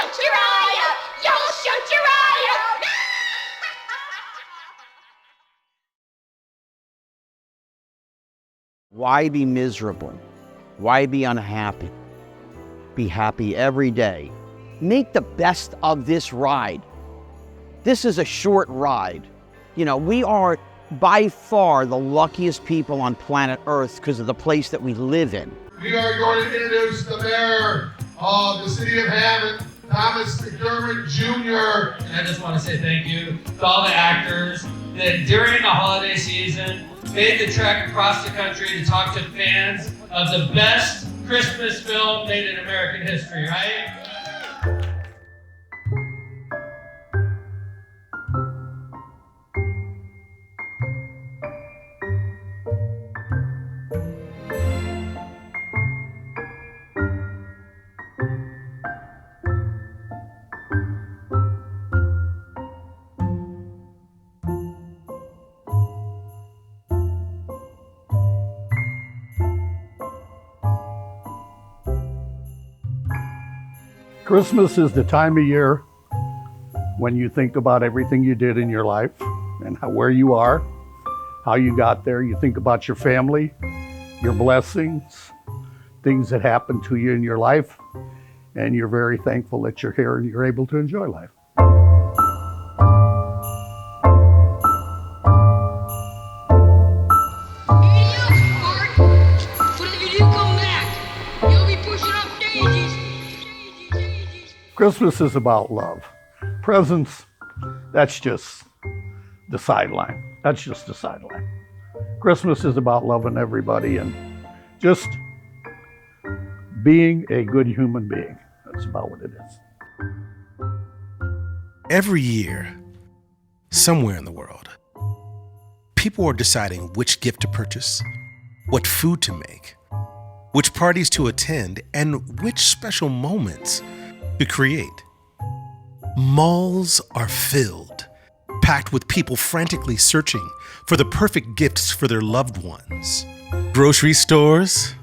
shoot your eye out. You'll shoot your eye out. Why be miserable? Why be unhappy? Be happy every day. Make the best of this ride. This is a short ride. You know, we are by far the luckiest people on planet Earth because of the place that we live in. We are going to introduce the mayor of the city of Hammond, Thomas McDermott Jr. And I just want to say thank you to all the actors that during the holiday season made the trek across the country to talk to fans of the best Christmas film made in American history, right? Christmas is the time of year when you think about everything you did in your life and where you are, how you got there. You think about your family, your blessings, things that happened to you in your life, and you're very thankful that you're here and you're able to enjoy life. Christmas is about love. Presents, that's just the sideline. That's just the sideline. Christmas is about loving everybody and just being a good human being. That's about what it is. Every year, somewhere in the world, people are deciding which gift to purchase, what food to make, which parties to attend, and which special moments to create. Malls are filled, packed with people frantically searching for the perfect gifts for their loved ones. Grocery stores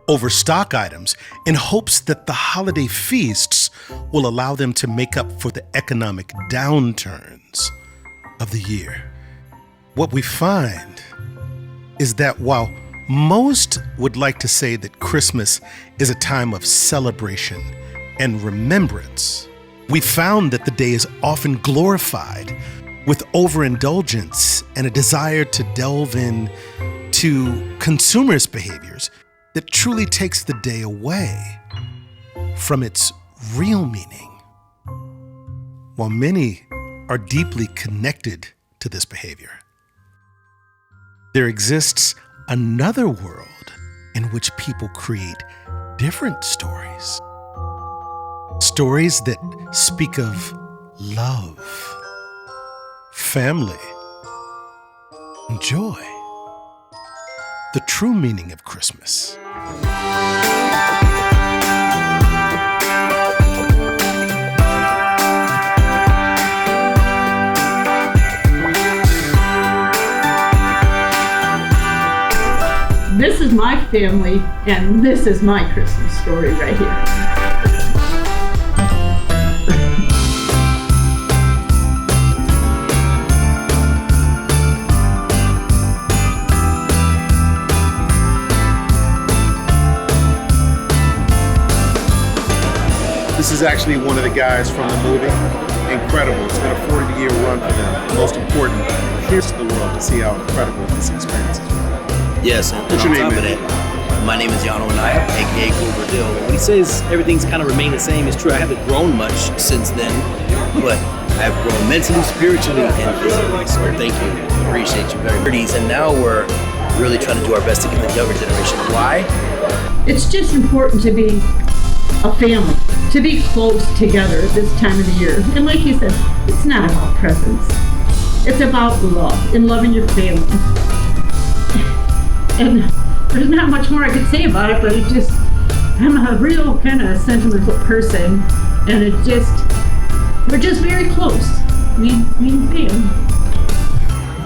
overstock items in hopes that the holiday feasts will allow them to make up for the economic downturns of the year. What we find is that while most would like to say that Christmas is a time of celebration and remembrance, we found that the day is often glorified with overindulgence and a desire to delve in to consumerist behaviors that truly takes the day away from its real meaning. While many are deeply connected to this behavior, there exists another world in which people create different stories. Stories that speak of love, family, and joy. The true meaning of Christmas. This is my family, and this is my Christmas story right here. This is actually one of the guys from the movie. Incredible. It's been a 40-year run for them. Most important, here's to the world to see how incredible this experience is. Yes, and what's your name, man? My name is Yano Anaya, aka Cloverdale. When he says everything's kind of remained the same, it's true. I haven't grown much since then, but I've grown mentally, spiritually, and physically. So thank you. Appreciate you very much. And now we're really trying to do our best to get the younger generation. Why? It's just important to be a family, to be close together at this time of the year. And like you said, it's not about presents. It's about love and loving your family. And there's not much more I could say about it, but I'm a real kind of sentimental person, and we're just very close. Me and family.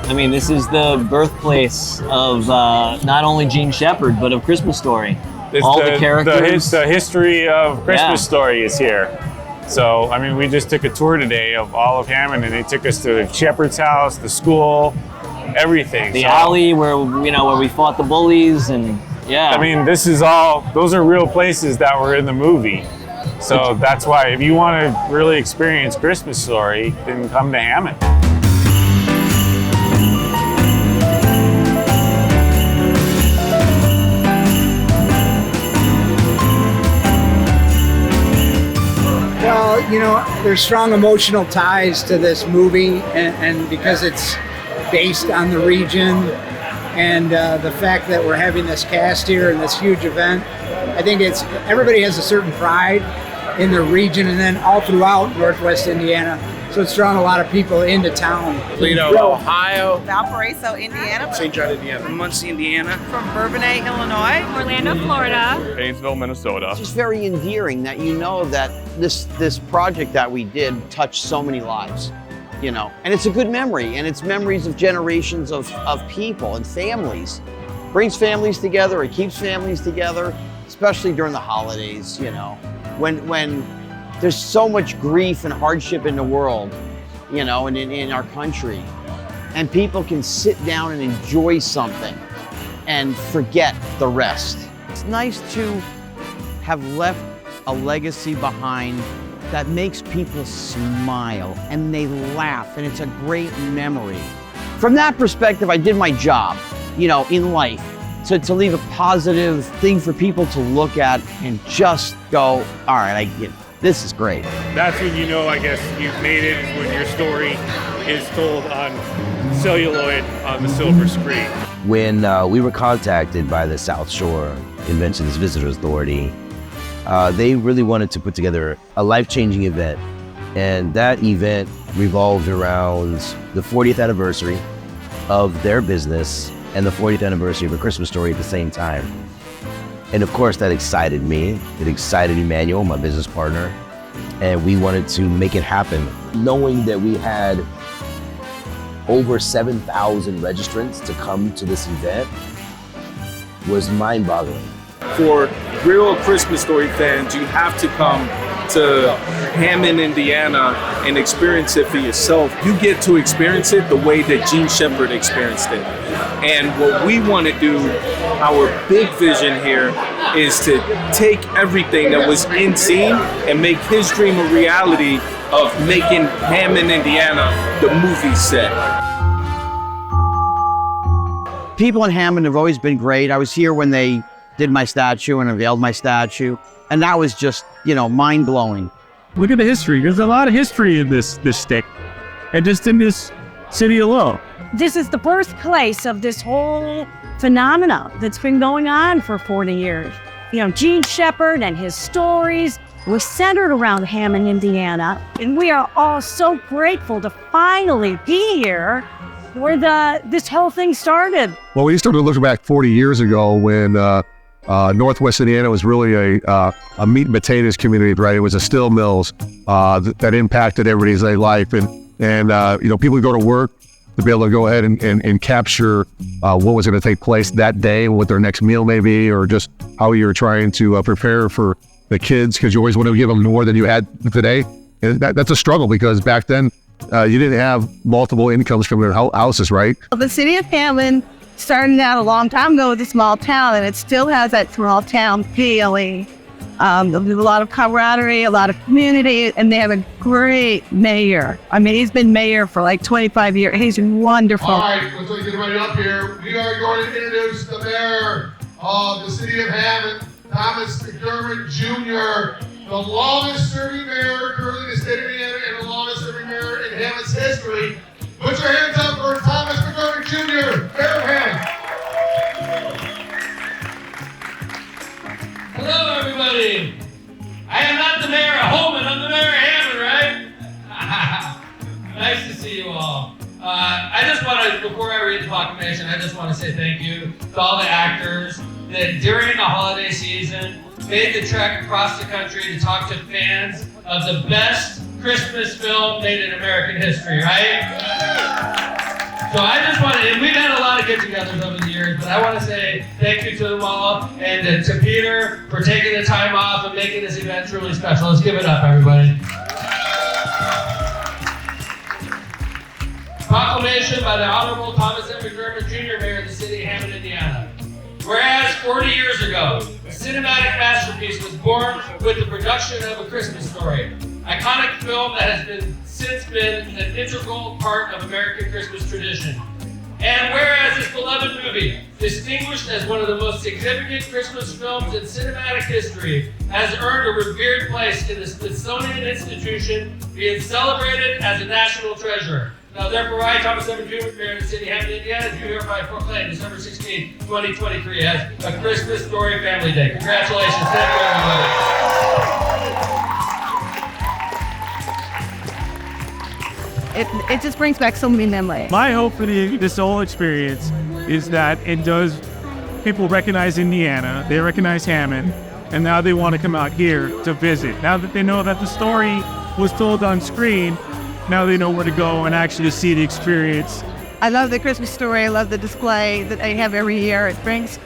I mean, this is the birthplace of not only Gene Shepard, but of Christmas Story. All the characters. The history of Christmas Story is here. So, I mean, we just took a tour today of all of Hammond, and they took us to Shepherd's house, the school, everything. The alley where we fought the bullies, and yeah. I mean, those are real places that were in the movie. So that's why if you want to really experience Christmas Story, then come to Hammond. Well, you know, there's strong emotional ties to this movie, and because it's based on the region, and the fact that we're having this cast here and this huge event, I think everybody has a certain pride in their region, and then all throughout Northwest Indiana. So it's drawn a lot of people into town. Toledo, Ohio. Valparaiso, Indiana. St. John, Indiana. From Muncie, Indiana. From Bourbonnais, Illinois. Orlando, Florida. Painesville, Minnesota. It's just very endearing that you know that this project that we did touched so many lives, you know. And it's a good memory, and it's memories of generations of people and families. Brings families together, it keeps families together, especially during the holidays, you know. When there's so much grief and hardship in the world, you know, and in our country, and people can sit down and enjoy something and forget the rest. It's nice to have left a legacy behind that makes people smile and they laugh, and it's a great memory. From that perspective, I did my job, you know, in life. To leave a positive thing for people to look at and just go, all right, this is great. That's when you know, I guess, you've made it, is when your story is told on celluloid on the silver screen. When we were contacted by the South Shore Convention's Visitors Authority, they really wanted to put together a life-changing event. And that event revolved around the 40th anniversary of their business and the 40th anniversary of A Christmas Story at the same time. And of course that excited me. It excited Emmanuel, my business partner, and we wanted to make it happen. Knowing that we had over 7,000 registrants to come to this event was mind-boggling. For real Christmas Story fans, you have to come to Hammond, Indiana and experience it for yourself. You get to experience it the way that Gene Shepherd experienced it. And what we want to do, our big vision here, is to take everything that was in Gene and make his dream a reality of making Hammond, Indiana, the movie set. People in Hammond have always been great. I was here when they did my statue and unveiled my statue, and that was just, you know, mind-blowing. Look at the history. There's a lot of history in this state, and just in this city alone. This is the birthplace of this whole phenomena that's been going on for 40 years. You know, Gene Shepherd and his stories was centered around Hammond, Indiana, and we are all so grateful to finally be here where this whole thing started. Well, we started to look back 40 years ago when Northwest Indiana was really a meat and potatoes community, right? It was a steel mills that impacted everybody's life, and you know, people would go to work to be able to go ahead and capture what was going to take place that day, what their next meal may be, or just how you're trying to prepare for the kids, because you always want to give them more than you had today. And that's a struggle, because back then you didn't have multiple incomes from their houses, right? The city of Hammond started out a long time ago with a small town, and it still has that small town feeling. There's a lot of camaraderie, a lot of community, and they have a great mayor. I mean, he's been mayor for like 25 years. He's wonderful. All right, let's get everybody up here. We are going to introduce the mayor of the city of Hammond, Thomas McDermott Jr., the longest-serving mayor currently in the state of Indiana and the longest-serving mayor in Hammond's history. Put your hands up for Thomas McDermott Jr., mayor of Hammond. Hello, everybody. I am not the mayor of Holman. I'm the mayor of Hammond, right? Nice to see you all. I just want to, before I read the proclamation, I just want to say thank you to all the actors that during the holiday season made the trek across the country to talk to fans of the best Christmas film made in American history, right? So I just want to, and we've had a lot of get-togethers over the years, but I want to say thank you to them all and to Peter for taking the time off and making this event truly special. Let's give it up, everybody. Proclamation by the Honorable Thomas M. McDermott, Jr., Mayor of the City of Hammond, Indiana. Whereas 40 years ago, a cinematic masterpiece was born with the production of A Christmas Story, iconic film that has since been an integral part of American Christmas tradition. And whereas this beloved movie, distinguished as one of the most significant Christmas films in cinematic history, has earned a revered place in the Smithsonian Institution, being celebrated as a national treasure. Now, therefore, I, Thomas M. Jr., Mayor of the City of Hammond, Indiana, do hereby proclaim December 16, 2023 as A Christmas Story Family Day. Congratulations. Thank you, everybody. It just brings back so many memories. My hope for this whole experience is that it does people recognize Indiana, they recognize Hammond, and now they want to come out here to visit. Now that they know that the story was told on screen, now they know where to go and actually see the experience. I love the Christmas Story. I love the display that they have every year. It brings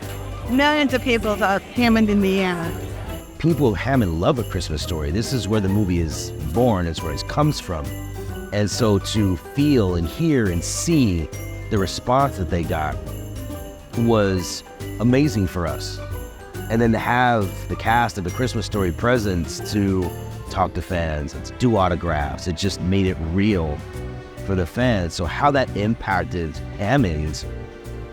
millions of people to Hammond, Indiana. People of Hammond love A Christmas Story. This is where the movie is born. It's where it comes from. And so to feel and hear and see the response that they got was amazing for us. And then to have the cast of A Christmas Story presents to talk to fans and to do autographs, it just made it real for the fans. So how that impacted Hammonds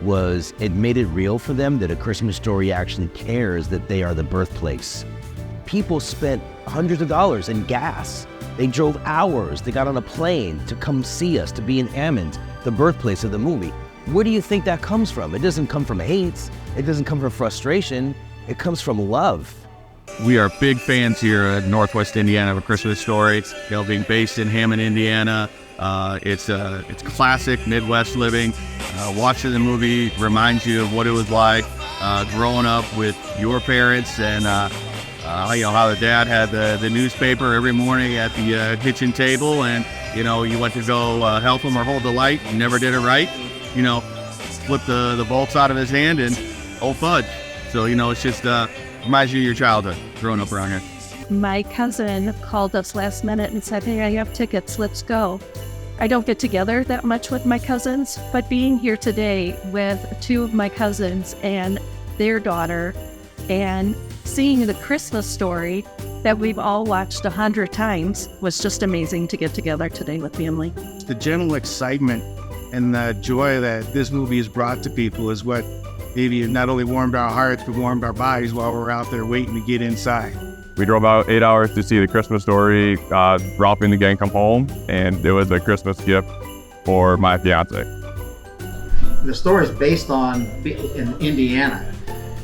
was it made it real for them that A Christmas Story actually cares that they are the birthplace. People spent hundreds of dollars in gas. They drove hours. They got on a plane to come see us, to be in Hammond, the birthplace of the movie. Where do you think that comes from? It doesn't come from hate. It doesn't come from frustration. It comes from love. We are big fans here at Northwest Indiana of A Christmas Story. Being based in Hammond, Indiana. It's classic Midwest living. Watching the movie reminds you of what it was like growing up with your parents, and how the dad had the newspaper every morning at the kitchen table, and you went to go help him or hold the light. You never did it right. Flip the bolts out of his hand and fudge. So it's just reminds you of your childhood growing up around here. My cousin called us last minute and said, "Hey, I have tickets, let's go." I don't get together that much with my cousins, but being here today with two of my cousins and their daughter and seeing The Christmas Story that we've all watched 100 times was just amazing to get together today with family. The general excitement and the joy that this movie has brought to people is what maybe not only warmed our hearts, but warmed our bodies while we're out there waiting to get inside. We drove about 8 hours to see The Christmas Story, Ralphie and the gang come home, and it was a Christmas gift for my fiance. The story is based in Indiana,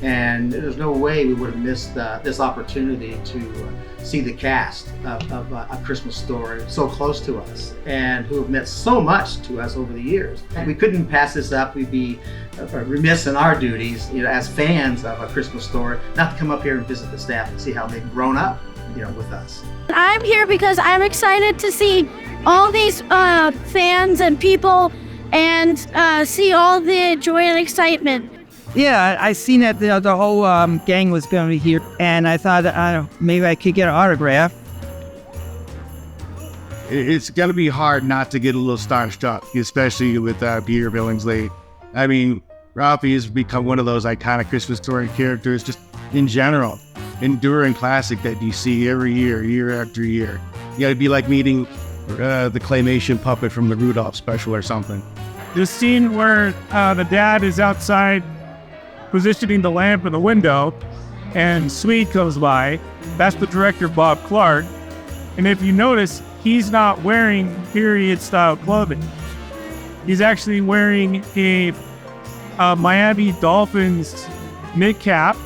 and there's no way we would have missed this opportunity to see the cast of A Christmas Story so close to us, and who have meant so much to us over the years. We couldn't pass this up. We'd be remiss in our duties, as fans of A Christmas Story, not to come up here and visit the staff and see how they've grown up, with us. I'm here because I'm excited to see all these fans and people and see all the joy and excitement. Yeah, I seen that the whole gang was going to be here, and I thought maybe I could get an autograph. It's going to be hard not to get a little starstruck, especially with Peter Billingsley. I mean, Ralphie has become one of those iconic Christmas Story characters, just in general, enduring classic that you see every year, year after year. It'd be like meeting the claymation puppet from the Rudolph special or something. The scene where the dad is outside positioning the lamp in the window, and Sweet comes by. That's the director, Bob Clark. And if you notice, he's not wearing period-style clothing. He's actually wearing a Miami Dolphins mid-cap,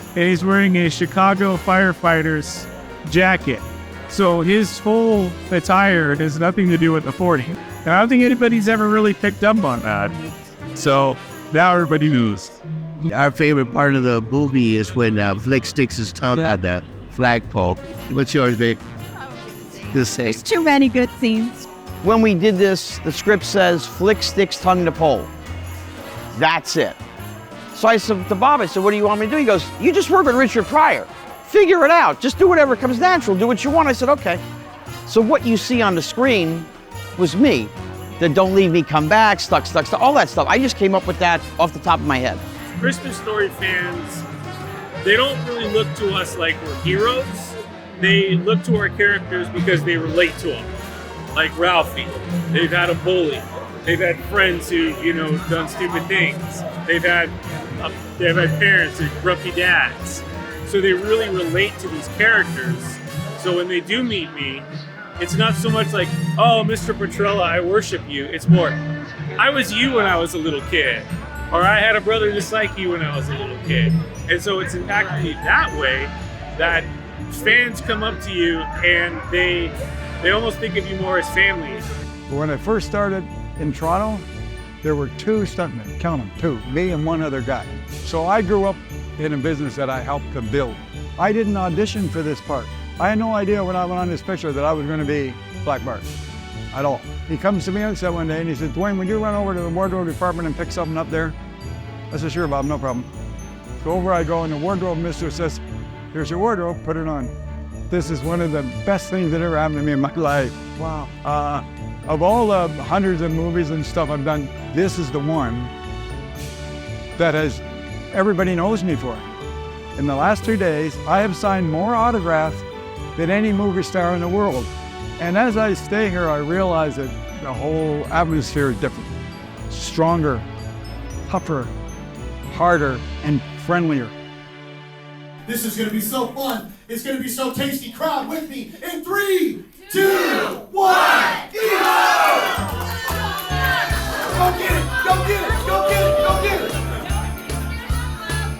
and he's wearing a Chicago firefighters jacket. So his full attire has nothing to do with the 40. And I don't think anybody's ever really picked up on that. So now everybody knows. Our favorite part of the movie is when Flick sticks his tongue on the flagpole. What's yours, babe? There's too many good scenes. When we did this, the script says, flick sticks tongue to pole. That's it. So I said to Bob, I said, what do you want me to do? He goes, you just work with Richard Pryor. Figure it out. Just do whatever comes natural. Do what you want. I said, okay. So what you see on the screen was me. The don't leave me, come back, stuck, all that stuff. I just came up with that off the top of my head. Christmas Story fans, they don't really look to us like we're heroes. They look to our characters because they relate to them. Like Ralphie, they've had a bully. They've had friends who, done stupid things. They've had parents who are grumpy dads. So they really relate to these characters. So when they do meet me, it's not so much like, oh, Mr. Petrella, I worship you. It's more, I was you when I was a little kid. Or I had a brother just like you when I was a little kid. And so it's impacted me that way, that fans come up to you and they almost think of you more as family. When I first started in Toronto, there were 2 stuntmen, count them, 2, me and one other guy. So I grew up in a business that I helped to build. I didn't audition for this part. I had no idea when I went on this picture that I was going to be Black Bart at all. He comes to me on set one day and he said, Dwayne, would you run over to the wardrobe department and pick something up there? I said, sure, Bob, no problem. So over I go and the wardrobe mistress says, here's your wardrobe, put it on. This is one of the best things that ever happened to me in my life. Wow. Of all the hundreds of movies and stuff I've done, this is the one that everybody knows me for. In the last 2 days, I have signed more autographs than any movie star in the world. And as I stay here, I realize that the whole atmosphere is different. Stronger, tougher, harder, and friendlier. This is gonna be so fun. It's gonna be so tasty. Crowd with me in 3, 2, 1, go! Go get it, go get it, go get it, go get it.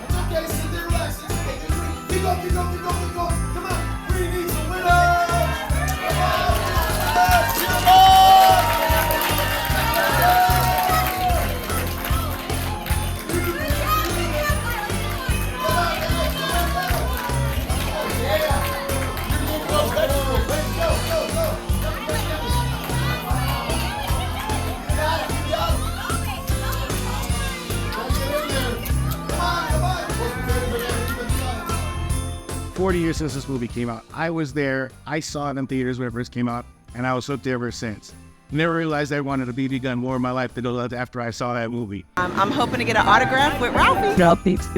It's okay, sit there, relax. It's okay. Keep going, keep going, keep going, keep going. Come on, we need some winners. – 40 years since this movie came out. I was there, I saw it in theaters when it first came out, and I was hooked ever since. Never realized I wanted a BB gun more in my life than after I saw that movie. I'm hoping to get an autograph with Ralphie.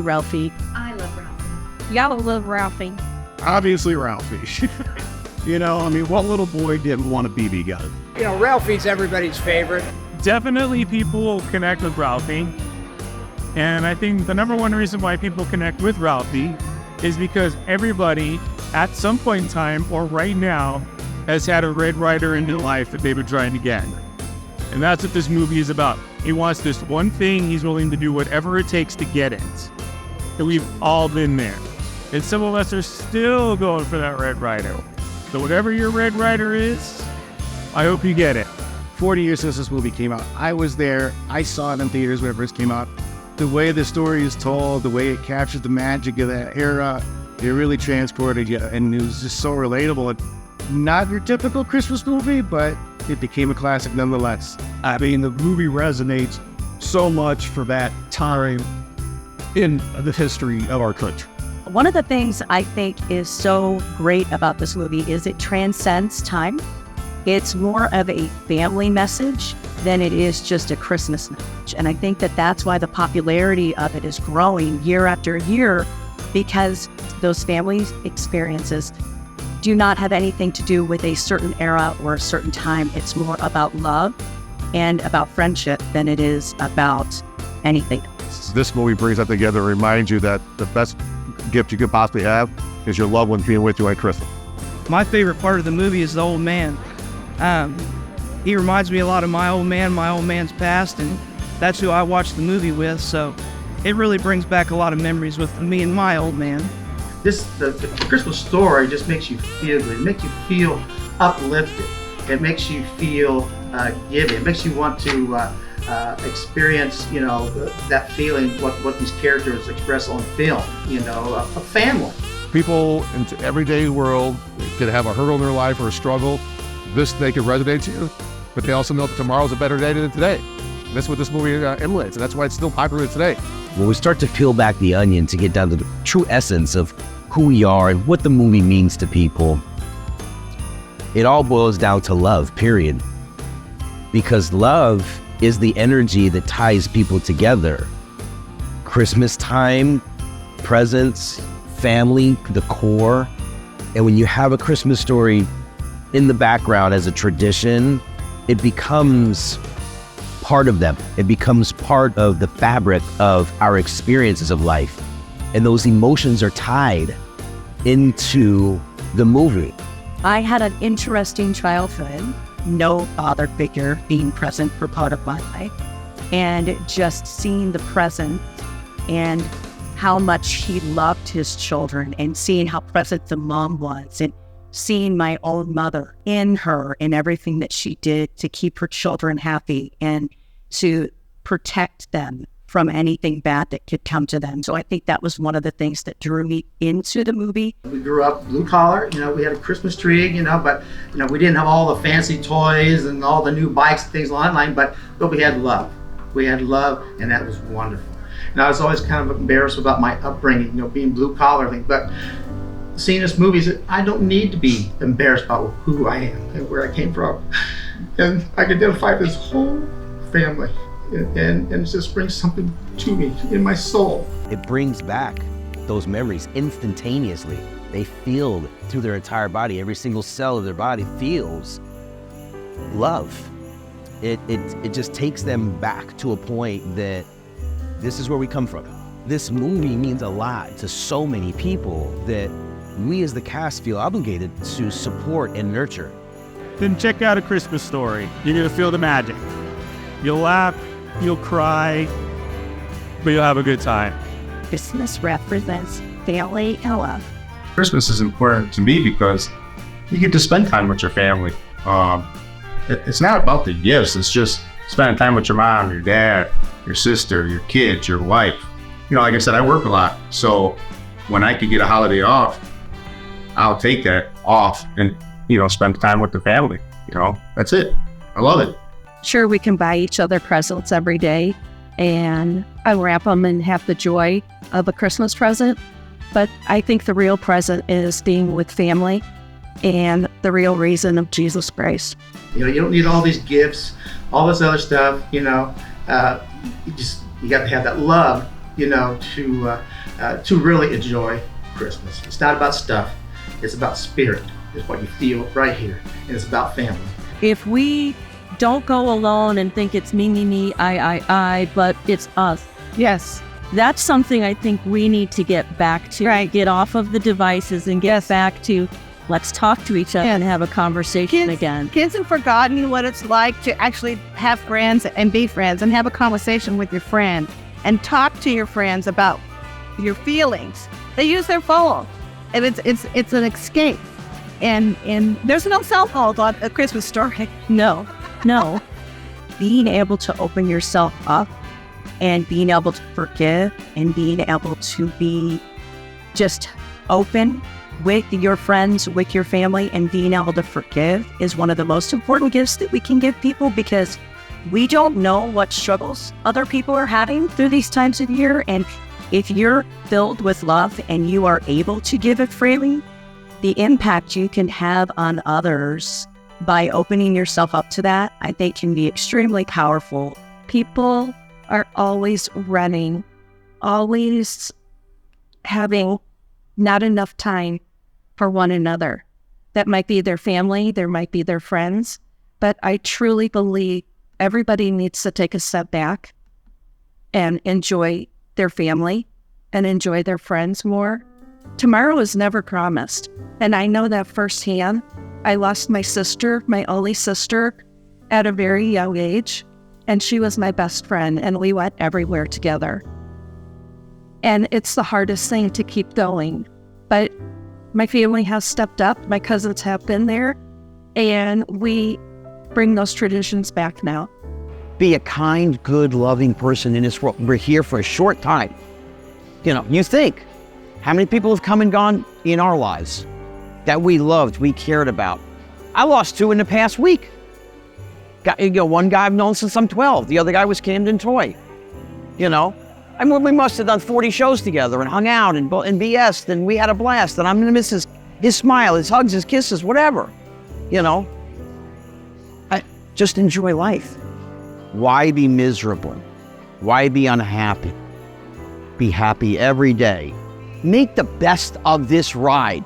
Ralphie. I love Ralphie. Y'all love Ralphie. Obviously Ralphie. What little boy didn't want a BB gun? Ralphie's everybody's favorite. Definitely people connect with Ralphie. And I think the number one reason why people connect with Ralphie is because everybody at some point in time or right now has had a Red Ryder in their life that they've been trying to get. And that's what this movie is about. He wants this one thing, he's willing to do whatever it takes to get it. And we've all been there. And some of us are still going for that Red Ryder. So whatever your Red Ryder is, I hope you get it. 40 years since this movie came out. I was there, I saw it in theaters when it first came out. The way the story is told, the way it captured the magic of that era, it really transported you, and it was just so relatable. Not your typical Christmas movie, but it became a classic nonetheless. I mean, the movie resonates so much for that time in the history of our country. One of the things I think is so great about this movie is it transcends time. It's more of a family message than it is just a Christmas message. And I think that that's why the popularity of it is growing year after year, because those family experiences do not have anything to do with a certain era or a certain time. It's more about love and about friendship than it is about anything else. This movie brings that together and reminds you that the best gift you could possibly have is your loved ones being with you at Christmas. My favorite part of the movie is the old man. He reminds me a lot of my old man's past, and that's who I watched the movie with, so it really brings back a lot of memories with me and my old man. The Christmas Story just makes you feel good. It makes you feel uplifted. It makes you feel giving. It makes you want to experience, that feeling, what these characters express on film, a family. People in the everyday world could have a hurdle in their life or a struggle. They can resonate to you. but they also know that tomorrow's a better day than today. And that's what this movie emulates, and that's why it's still popular today. When we start to peel back the onion to get down to the true essence of who we are and what the movie means to people, it all boils down to love, period. Because love is the energy that ties people together. Christmas time, presents, family, the core. And when you have a Christmas story in the background as a tradition, it becomes part of them. It becomes part of the fabric of our experiences of life. And those emotions are tied into the movie. I had an interesting childhood, no father figure being present for part of my life, and just seeing the present and how much he loved his children, and seeing how present the mom was, and seeing my own mother in her and everything that she did to keep her children happy and to protect them from anything bad that could come to them. So I think that was one of the things that drew me into the movie. We grew up blue collar, we had a Christmas tree, but we didn't have all the fancy toys and all the new bikes and things along that line, but we had love. We had love, and that was wonderful. And I was always kind of embarrassed about my upbringing, being blue collar thing, but seeing this movie, I don't need to be embarrassed about who I am and where I came from. And I can identify with this whole family. And it just brings something to me in my soul. It brings back those memories instantaneously. They feel through their entire body. Every single cell of their body feels love. It just takes them back to a point that this is where we come from. This movie means a lot to so many people that we as the cast feel obligated to support and nurture. Then check out A Christmas Story. You're gonna feel the magic. You'll laugh, you'll cry, but you'll have a good time. Christmas represents family and love. Christmas is important to me because you get to spend time with your family. It's not about the gifts, it's just spending time with your mom, your dad, your sister, your kids, your wife. Like I said, I work a lot, so when I could get a holiday off, I'll take that off and, spend time with the family. That's it. I love it. Sure, we can buy each other presents every day and unwrap them and have the joy of a Christmas present. But I think the real present is being with family and the real reason of Jesus Christ. You don't need all these gifts, all this other stuff, you got to have that love, to really enjoy Christmas. It's not about stuff, it's about spirit. It's what you feel right here, and it's about family. If we don't go alone and think it's me, I, but it's us. Yes. That's something I think we need to get back to. Right. Get off of the devices and get back to, let's talk to each other and have a conversation again. Kids have forgotten what it's like to actually have friends and be friends and have a conversation with your friend and talk to your friends about your feelings. They use their phone, and it's an escape. And there's no cell phones on A Christmas Story. No. Being able to open yourself up and being able to forgive and being able to be just open with your friends, with your family, and being able to forgive is one of the most important gifts that we can give people, because we don't know what struggles other people are having through these times of year. And if you're filled with love and you are able to give it freely, the impact you can have on others by opening yourself up to that, I think, can be extremely powerful. People are always running, always having not enough time for one another. That might be their family, there might be their friends, but I truly believe everybody needs to take a step back and enjoy their family and enjoy their friends more. Tomorrow is never promised, and I know that firsthand. I lost my sister, my only sister, at a very young age, and she was my best friend, and we went everywhere together. And it's the hardest thing to keep going, but my family has stepped up, my cousins have been there, and we bring those traditions back now. Be a kind, good, loving person in this world. We're here for a short time. You think, how many people have come and gone in our lives that we loved, we cared about? I lost 2 in the past week. One guy I've known since I'm 12. The other guy was Camden Toy. You know, I mean, we must have done 40 shows together and hung out and BS'd, and we had a blast. And I'm gonna miss his smile, his hugs, his kisses, whatever. You know, I just enjoy life. Why be miserable? Why be unhappy? Be happy every day. Make the best of this ride.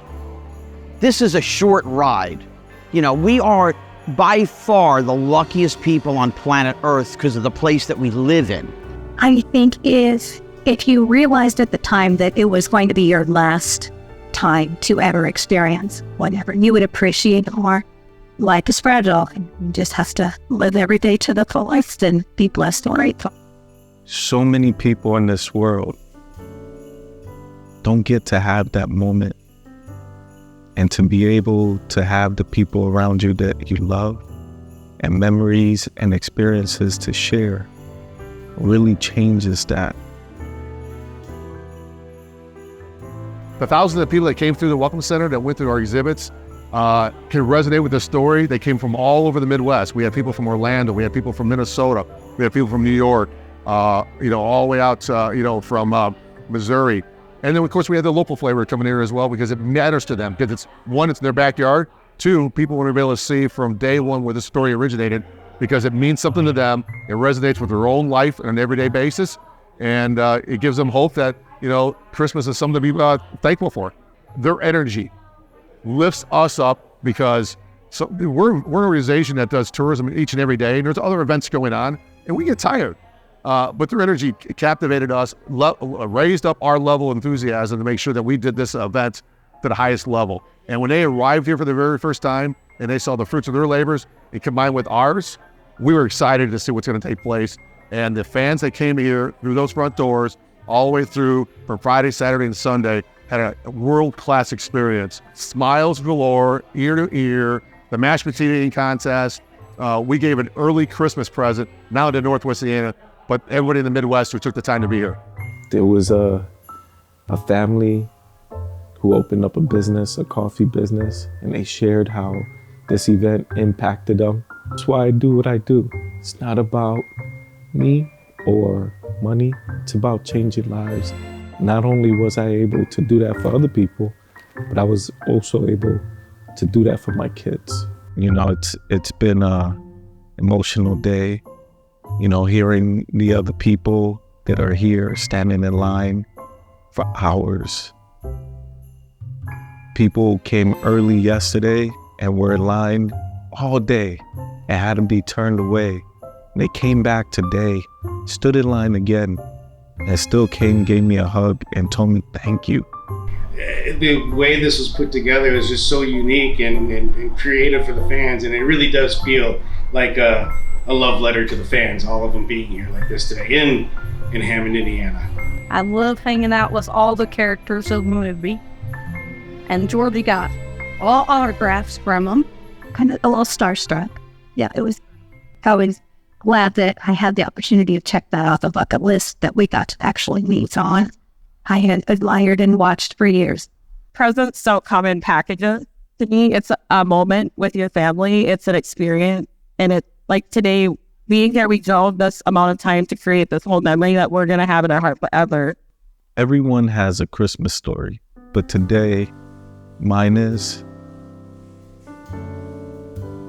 This is a short ride. You know, we are by far the luckiest people on planet Earth because of the place that we live in. I think if you realized at the time that it was going to be your last time to ever experience whatever, you would appreciate it more. Life is fragile. You just have to live every day to the fullest and be blessed and grateful. So many people in this world don't get to have that moment, and to be able to have the people around you that you love and memories and experiences to share really changes that. The thousands of people that came through the Welcome Center, that went through our exhibits, can resonate with the story. They came from all over the Midwest. We had people from Orlando, we had people from Minnesota, we had people from New York, all the way out, from Missouri. And then, of course, we had the local flavor coming here as well, because it matters to them. Because it's their backyard. Two, people want to be able to see from day one where the story originated, because it means something to them. It resonates with their own life on an everyday basis. And it gives them hope that, Christmas is something to be thankful for. Their energy lifts us up, because we're an organization that does tourism each and every day, and there's other events going on, and we get tired. But their energy captivated us, raised up our level of enthusiasm to make sure that we did this event to the highest level. And when they arrived here for the very first time and they saw the fruits of their labors and combined with ours, we were excited to see what's going to take place. And the fans that came here through those front doors all the way through from Friday, Saturday, and Sunday had a world-class experience. Smiles galore, ear to ear, the mashed potato eating contest. We gave an early Christmas present, now to Northwest Indiana, but everybody in the Midwest who took the time to be here. There was a family who opened up a business, a coffee business, and they shared how this event impacted them. That's why I do what I do. It's not about me or money, it's about changing lives. Not only was I able to do that for other people, but I was also able to do that for my kids. It's been an emotional day, hearing the other people that are here standing in line for hours. People came early yesterday and were in line all day and had to be turned away. They came back today, stood in line again, and still came, gave me a hug, and told me thank you. The way this was put together is just so unique and creative for the fans, and it really does feel like a love letter to the fans, all of them being here like this today in Hammond, Indiana. I love hanging out with all the characters of the movie, and Jordy got all autographs from them. Kind of a little starstruck. Yeah, I was glad that I had the opportunity to check that off the bucket list that we got to actually meet on. I had admired and watched for years. Presents don't come in packages. To me, it's a moment with your family. It's an experience. And it's like today, being here, we drove this amount of time to create this whole memory that we're going to have in our heart forever. Everyone has a Christmas story, but today, mine is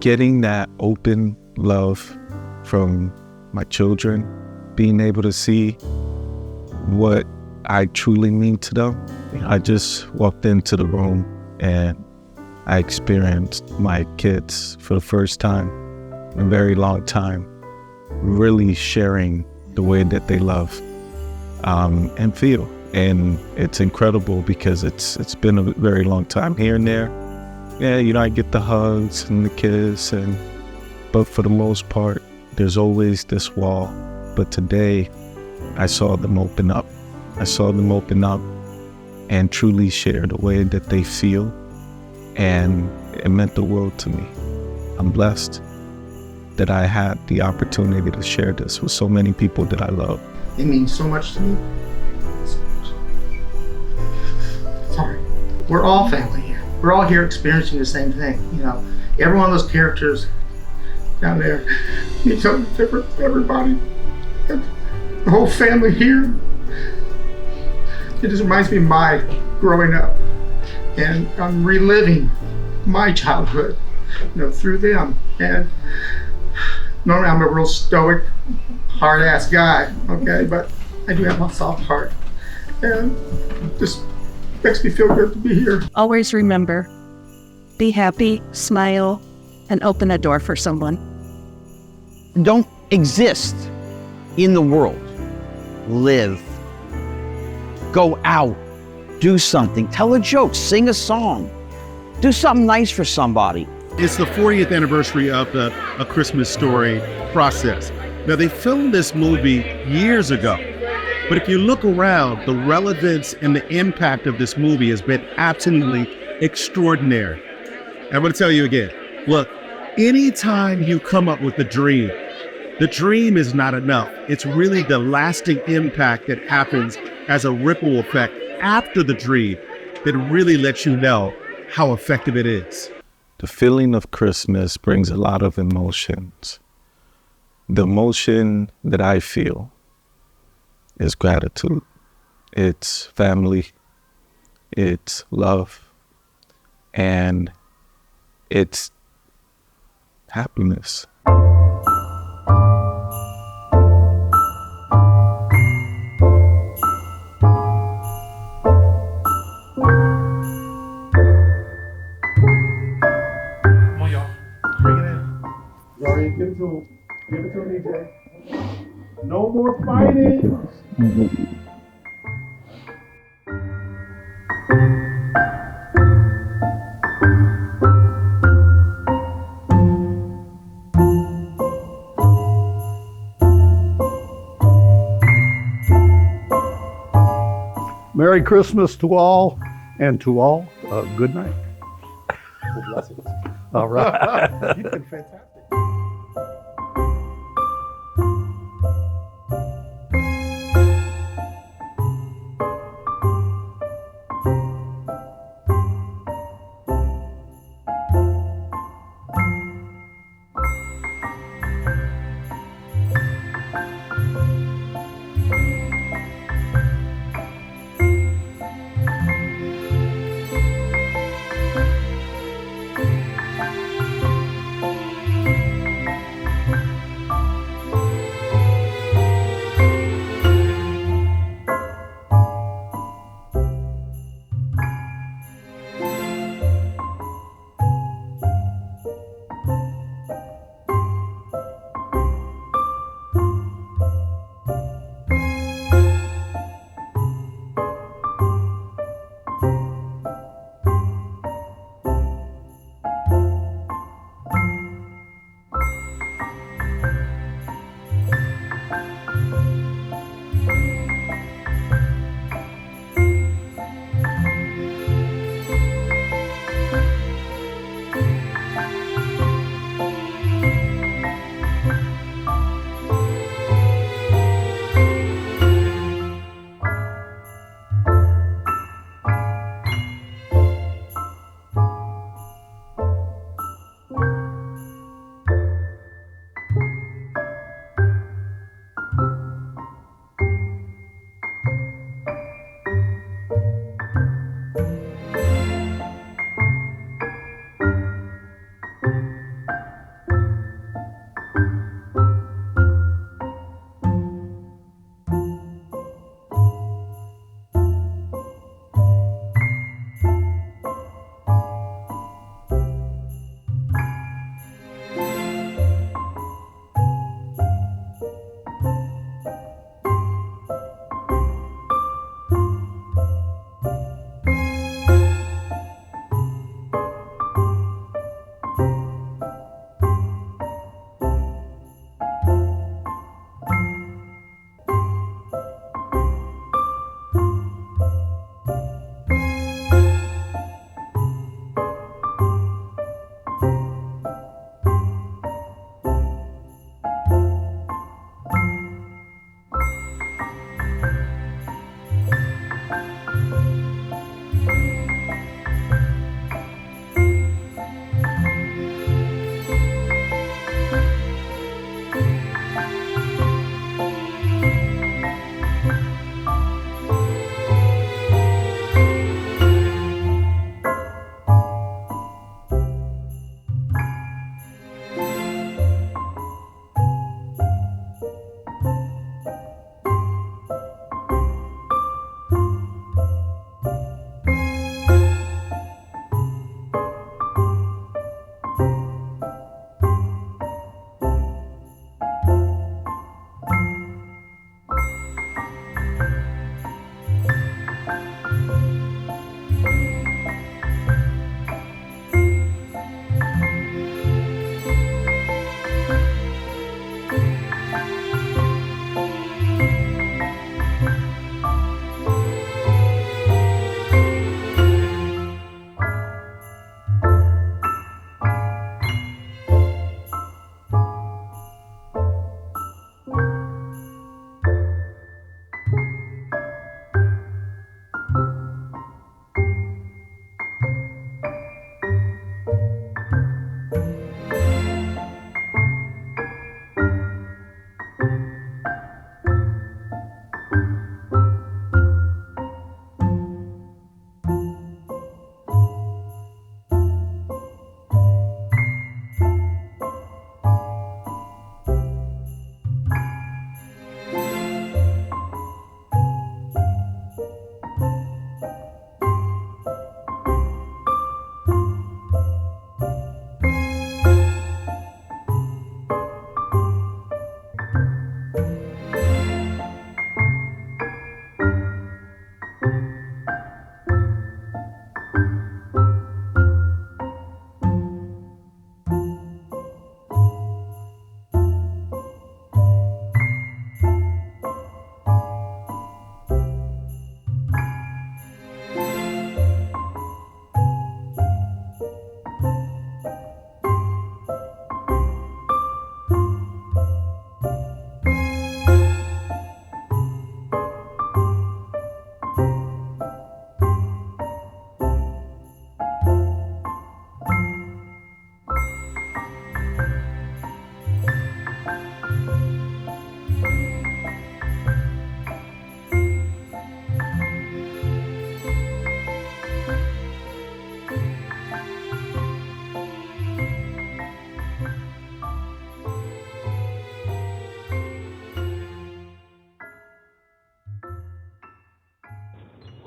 getting that open love from my children, being able to see what I truly mean to them. I just walked into the room and I experienced my kids for the first time in a very long time, really sharing the way that they love and feel. And it's incredible because it's been a very long time here and there. Yeah, I get the hugs and the kiss, but for the most part, there's always this wall. But today, I saw them open up. I saw them open up and truly share the way that they feel, and it meant the world to me. I'm blessed that I had the opportunity to share this with so many people that I love. It means so much to me. Sorry. We're all family here. We're all here experiencing the same thing. Every one of those characters down there. Means something different to everybody. And the whole family here. It just reminds me of my growing up. And I'm reliving my childhood, through them. And normally I'm a real stoic, hard-ass guy, okay? But I do have a soft heart. And just makes me feel good to be here. Always remember, be happy, smile, and open a door for someone. Don't exist in the world. Live. Go out. Do something. Tell a joke. Sing a song. Do something nice for somebody. It's the 40th anniversary of the A Christmas Story process. Now, they filmed this movie years ago, but if you look around, the relevance and the impact of this movie has been absolutely extraordinary. I'm going to tell you again, look, anytime you come up with a dream, the dream is not enough. It's really the lasting impact that happens as a ripple effect after the dream that really lets you know how effective it is. The feeling of Christmas brings a lot of emotions. The emotion that I feel is gratitude. It's family, it's love, and it's happiness. Give it to him. Give it to him, EJ. No more fighting. Merry Christmas to all, and to all, good night. Blessings. All right. You've been fantastic.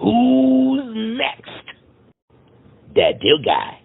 Who's next? That deal guy.